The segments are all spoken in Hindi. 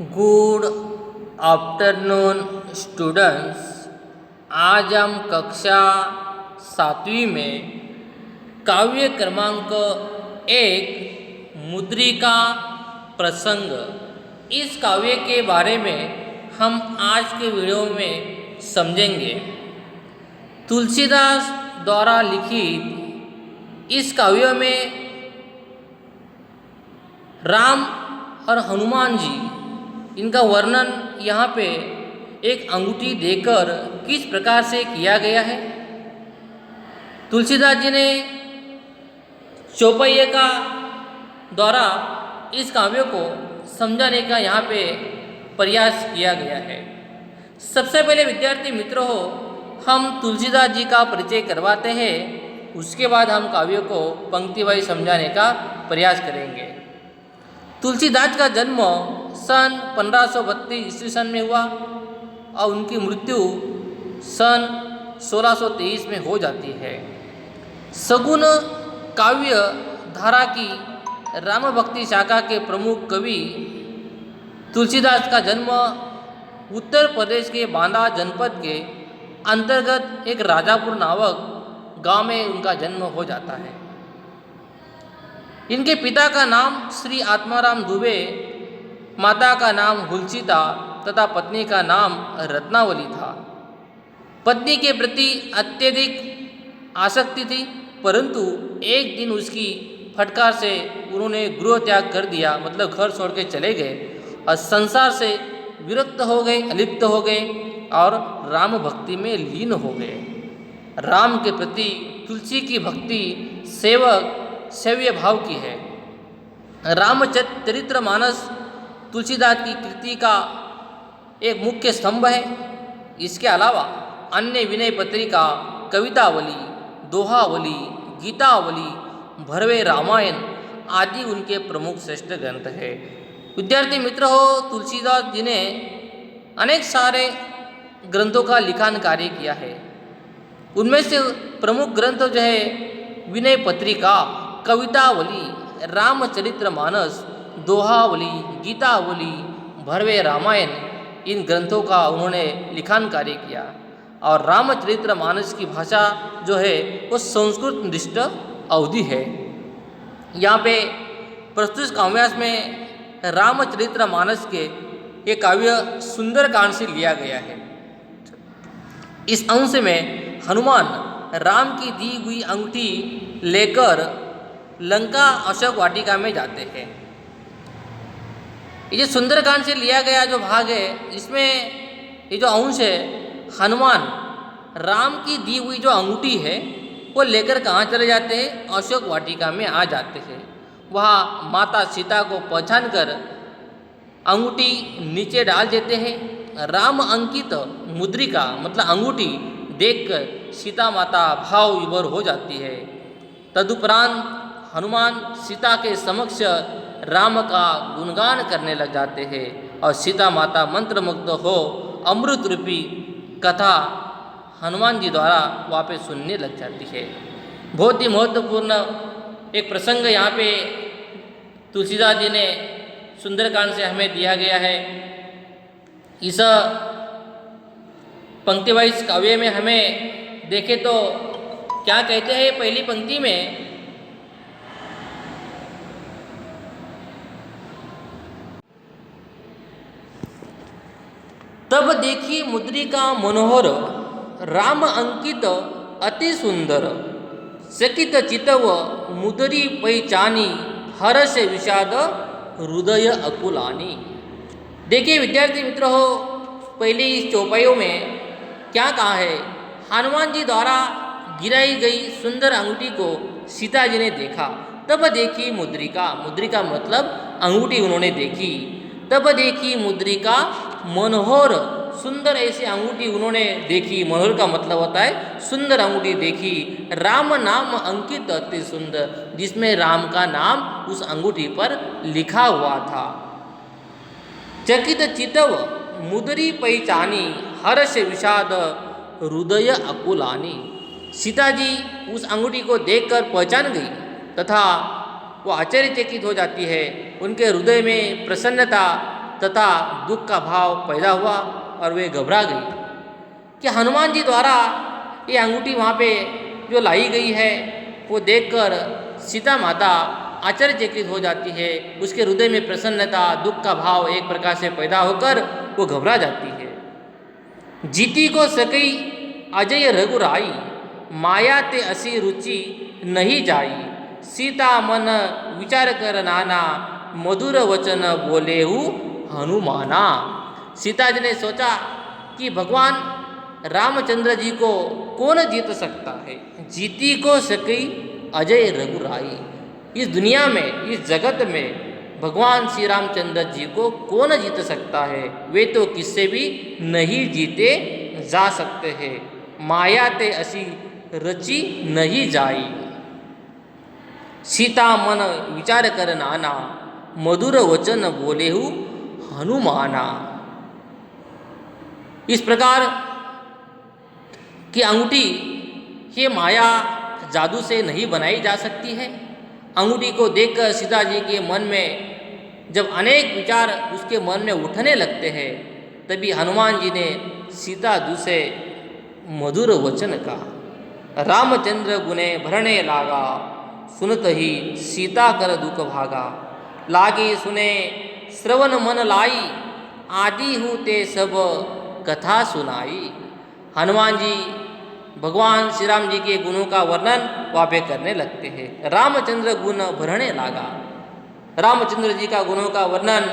Good afternoon students. आज हम कक्षा 7वीं में काव्य क्रमांक 1 मुद्रिका प्रसंग, इस काव्य के बारे में हम आज के वीडियो में समझेंगे। तुलसीदास द्वारा लिखित इस काव्य में राम और हनुमान जी, इनका वर्णन यहाँ पे एक अंगूठी देकर किस प्रकार से किया गया है। तुलसीदास जी ने चौपाई का द्वारा इस काव्य को समझाने का यहाँ पे प्रयास किया गया है। सबसे पहले विद्यार्थी मित्रों हो, हम तुलसीदास जी का परिचय करवाते हैं, उसके बाद हम काव्य को पंक्तिवाइज समझाने का प्रयास करेंगे। तुलसीदास का जन्म सन 1532 ईस्वी सन में हुआ और उनकी मृत्यु सन 1623 में हो जाती है। सगुण काव्य धारा की राम भक्ति शाखा के प्रमुख कवि तुलसीदास का जन्म उत्तर प्रदेश के बांदा जनपद के अंतर्गत एक राजापुर नामक गांव में उनका जन्म हो जाता है। इनके पिता का नाम श्री आत्माराम दुबे, माता का नाम हुलसीता तथा पत्नी का नाम रत्नावली था। पत्नी के प्रति अत्यधिक आसक्ति थी, परंतु एक दिन उसकी फटकार से उन्होंने गृह त्याग कर दिया, मतलब घर छोड़ के चले गए और संसार से विरक्त हो गए, अलिप्त हो गए और राम भक्ति में लीन हो गए। राम के प्रति तुलसी की भक्ति सेव्य भाव की है। रामचरितमानस तुलसीदास की कृति का एक मुख्य स्तंभ है। इसके अलावा अन्य विनय पत्रिका, कवितावली, दोहावली, गीतावली, भरवे रामायण आदि उनके प्रमुख श्रेष्ठ ग्रंथ है। विद्यार्थी मित्र हो, तुलसीदास जी ने अनेक सारे ग्रंथों का लिखान कार्य किया है। उनमें से प्रमुख ग्रंथ जो है विनय पत्रिका, कवितावली, रामचरितमानस, दोहावली, गीतावली, भरवे रामायण, इन ग्रंथों का उन्होंने लिखान कार्य किया। और रामचरितमानस की भाषा जो है वो संस्कृत निष्ठ अवधि है। यहाँ पे प्रस्तुत काव्यास में रामचरितमानस के ये काव्य सुंदरकांड से लिया गया है। इस अंश में हनुमान राम की दी हुई अंगूठी लेकर लंका अशोक वाटिका में जाते हैं। ये जो सुंदरकांड से लिया गया जो भाग है, इसमें ये जो अंश है, हनुमान राम की दी हुई जो अंगूठी है वो लेकर कहाँ चले जाते हैं? अशोक वाटिका में आ जाते हैं। वहाँ माता सीता को पहचान कर अंगूठी नीचे डाल देते हैं। राम अंकित मुद्रिका मतलब अंगूठी देखकर सीता माता भाव विभोर हो जाती है। तदुपरांत हनुमान सीता के समक्ष राम का गुणगान करने लग जाते हैं और सीता माता मंत्रमुग्ध हो अमृत रूपी कथा हनुमान जी द्वारा वापस सुनने लग जाती है। बहुत ही महत्वपूर्ण एक प्रसंग यहाँ पे तुलसीदास जी ने सुंदरकांड से हमें दिया गया है। इस पंक्तिवाइज काव्य में हमें देखें तो क्या कहते हैं पहली पंक्ति में, तब देखी मुद्रिका मनोहर, राम अंकित अति सुंदर, सकित चितव मुदरी पैचानी, हर्ष विषाद हृदय अकुलानी। देखिए विद्यार्थी मित्र हो, पहले इस चौपाइयों में क्या कहा है? हनुमान जी द्वारा गिराई गई सुंदर अंगूठी को सीता जी ने देखा। तब देखी मुद्रिका, मुद्रिका मतलब अंगूठी उन्होंने देखी। तब देखी मुद्रिका मनोहर, सुंदर ऐसी अंगूठी उन्होंने देखी। मनोहर का मतलब होता है सुंदर अंगूठी देखी। राम नाम अंकित अति सुंदर, जिसमें राम का नाम उस अंगूठी पर लिखा हुआ था। चकित चितव मुदरी पैचानी, हर्ष विषाद हृदय अकुलानी। सीता जी उस अंगूठी को देखकर पहचान गई तथा वो आश्चर्यचकित हो जाती है। उनके हृदय में प्रसन्नता तथा दुख का भाव पैदा हुआ और वे घबरा गई कि हनुमान जी द्वारा ये अंगूठी वहाँ पे जो लाई गई है वो देखकर सीता माता आश्चर्यचकित हो जाती है। उसके हृदय में प्रसन्नता, दुख का भाव एक प्रकार से पैदा होकर वो घबरा जाती है। जीती को सकई अजय रघुराई, माया ते असी रुचि नहीं जाई, सीता मन विचार कर नाना, मधुर वचन बोलेहु हनुमाना। सीता जी ने सोचा कि भगवान रामचंद्र जी को कौन जीत सकता है। जीती को सकई अजय रघुराई, इस दुनिया में, इस जगत में भगवान श्री रामचंद्र जी को कौन जीत सकता है। वे तो किससे भी नहीं जीते जा सकते हैं। माया ते असी रची नहीं जाई, सीता मन विचार कर नाना, मधुर वचन बोलेहु हनुमाना। इस प्रकार की अंगूठी ये माया जादू से नहीं बनाई जा सकती है। अंगूठी को देखकर सीता जी के मन में जब अनेक विचार उसके मन में उठने लगते हैं, तभी हनुमान जी ने सीता जी से मधुर वचन कहा। रामचंद्र गुने भरने लागा, सुनत ही सीता कर दुख भागा, लागी सुने श्रवण मन लाई, आदि हूँ ते सब कथा सुनाई। हनुमान जी भगवान श्री राम जी के गुणों का वर्णन वहाँ पे करने लगते हैं। रामचंद्र गुण भरने लागा, रामचंद्र जी का गुणों का वर्णन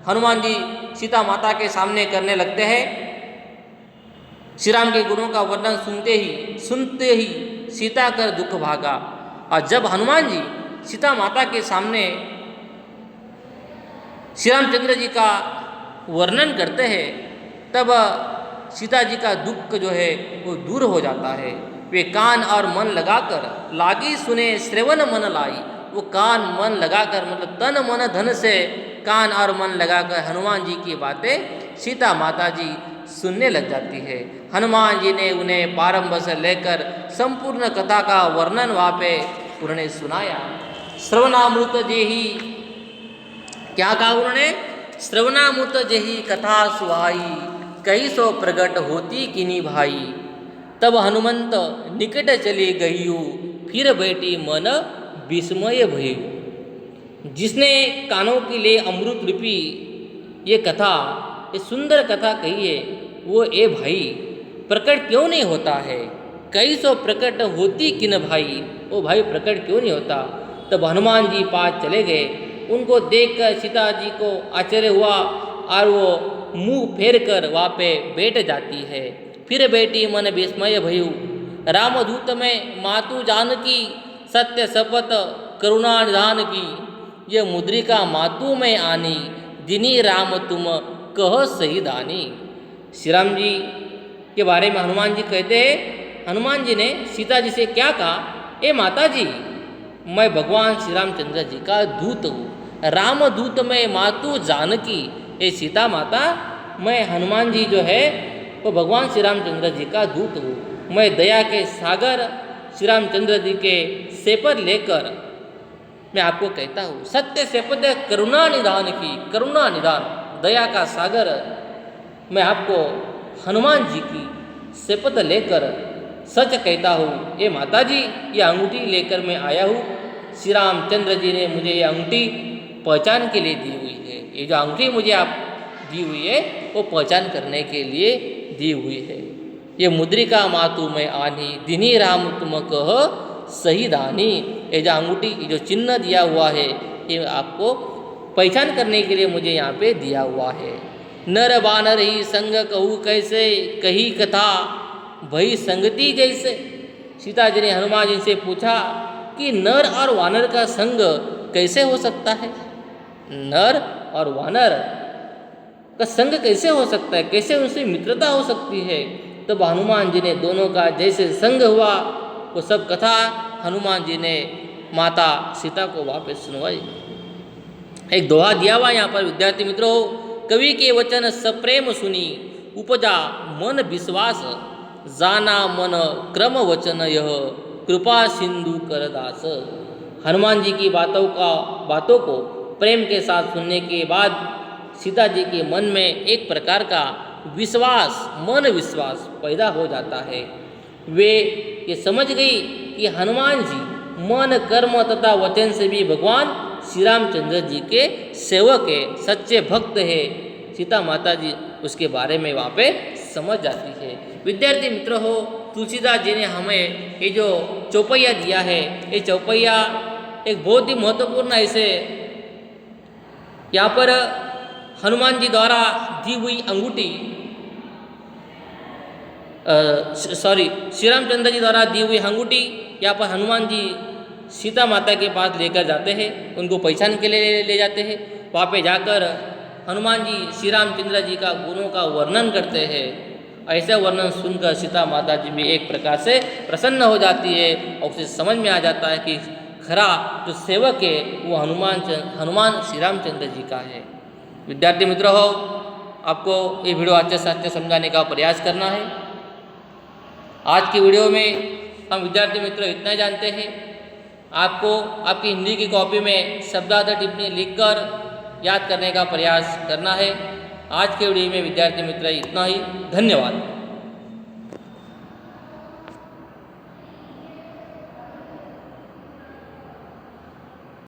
हनुमान जी सीता माता के सामने करने लगते हैं। श्री राम के गुणों का वर्णन सुनते ही सीता कर दुख भागा। और जब हनुमान जी सीता माता के सामने श्री रामचंद्र जी का वर्णन करते हैं, तब सीता जी का दुख जो है वो दूर हो जाता है। वे कान और मन लगाकर लागी सुने श्रवण मन लाई, वो कान मन लगाकर मतलब तन मन धन से कान और मन लगाकर हनुमान जी की बातें सीता माता जी सुनने लग जाती है। हनुमान जी ने उन्हें प्रारंभ से लेकर संपूर्ण कथा का वर्णन वहाँ पे उन्होंने सुनाया। श्रवणामृत जेही, क्या कहा उन्होंने? श्रवणामृत जेही कथा सुहाई, कही सो प्रगट होती किनी भाई। तब हनुमंत निकट चली गईयू, फिर बैठी मन विस्मय भयू। जिसने कानों के लिए अमृत रूपी ये कथा, ये सुंदर कथा कही है, वो ए भाई प्रकट क्यों नहीं होता है? कई सो प्रकट होती किन भाई, वो भाई प्रकट क्यों नहीं होता? तब हनुमान जी पास चले गए। उनको देखकर सीता जी को आश्चर्य हुआ और वो मुंह फेर कर वहाँ पे बैठ जाती है। फिर बेटी मन विस्मय भयू, रामदूत में मातु जानकी, सत्य शपथ करुणा निधान की। ये मुद्रिका मातु में आनी, दिनी राम तुम कह सही दानी। श्री राम जी के बारे में हनुमान जी कहते हैं, हनुमान जी ने सीता जी से क्या कहा? ए माता जी, मैं भगवान श्री रामचंद्र जी का दूत हूँ। रामदूत में मातु जानकी, ए सीता माता, मैं हनुमान जी जो है वो भगवान श्री रामचंद्र जी का दूत हूँ। मैं दया के सागर श्री रामचंद्र जी के सेपर लेकर मैं आपको कहता हूँ, सत्य सेपद करुणा निधान की, करुणा निधान दया का सागर मैं आपको हनुमान जी की शपथ लेकर सच कहता हूँ। ये माता जी, ये अंगूठी लेकर मैं आया हूँ। श्री रामचंद्र जी ने मुझे ये अंगूठी पहचान के लिए दी हुई है। ये जो अंगूठी मुझे आप दी हुई है वो पहचान करने के लिए दी हुई है। ये मुद्रिका मातु में आनी, दिनी राम तुम कह सही दानी। ये जो अंगूठी, ये जो चिन्ह दिया हुआ है, ये आपको पहचान करने के लिए मुझे यहाँ पे दिया हुआ है। नर बानर ही संग कहू कैसे, कही कथा भई संगति जैसे। सीता जी ने हनुमान जी से पूछा कि नर और वानर का संग कैसे हो सकता है? नर और वानर का संग कैसे हो सकता है? कैसे उनसे मित्रता हो सकती है? तब हनुमान जी ने दोनों का जैसे संग हुआ वो सब कथा हनुमान जी ने माता सीता को वापस सुनवाई। एक दोहा दिया हुआ यहाँ पर विद्यार्थी मित्रों, कवि के वचन सप्रेम सुनी, उपजा मन विश्वास, जाना मन क्रम वचन यह, कृपा सिंधु कर दास। हनुमान जी की बातों को प्रेम के साथ सुनने के बाद सीता जी के मन में एक प्रकार का विश्वास, मन विश्वास पैदा हो जाता है। वे ये समझ गई कि हनुमान जी मन, कर्म तथा वचन से भी भगवान श्री रामचंद्र जी के सेवक है, सच्चे भक्त है। सीता माता जी उसके बारे में वहाँ पे समझ जाती है। विद्यार्थी मित्र हो, तुलसीदास जी ने हमें ये जो चौपैया दिया है, ये चौपैया एक बहुत ही महत्वपूर्ण ऐसे यहाँ पर हनुमान जी द्वारा दी हुई अंगूठी, श्री रामचंद्र जी द्वारा दी हुई अंगूठी यहाँ पर हनुमान जी सीता माता के पास लेकर जाते हैं, उनको पहचान के लिए ले जाते हैं। वहाँ पे जाकर हनुमान जी श्री रामचंद्र जी का गुणों का वर्णन करते हैं। ऐसा वर्णन सुनकर सीता माता जी भी एक प्रकार से प्रसन्न हो जाती है और उसे समझ में आ जाता है कि खरा जो सेवक है वो हनुमान श्री रामचंद्र जी का है। विद्यार्थी मित्र हो, आपको ये वीडियो अच्छे से अच्छे समझाने का प्रयास करना है। आज की वीडियो में हम विद्यार्थी मित्रों इतना जानते हैं, आपको आपकी हिंदी की कॉपी में शब्दार्थ टिप्पणी लिखकर याद करने का प्रयास करना है। आज के वीडियो में विद्यार्थी मित्र इतना ही। धन्यवाद।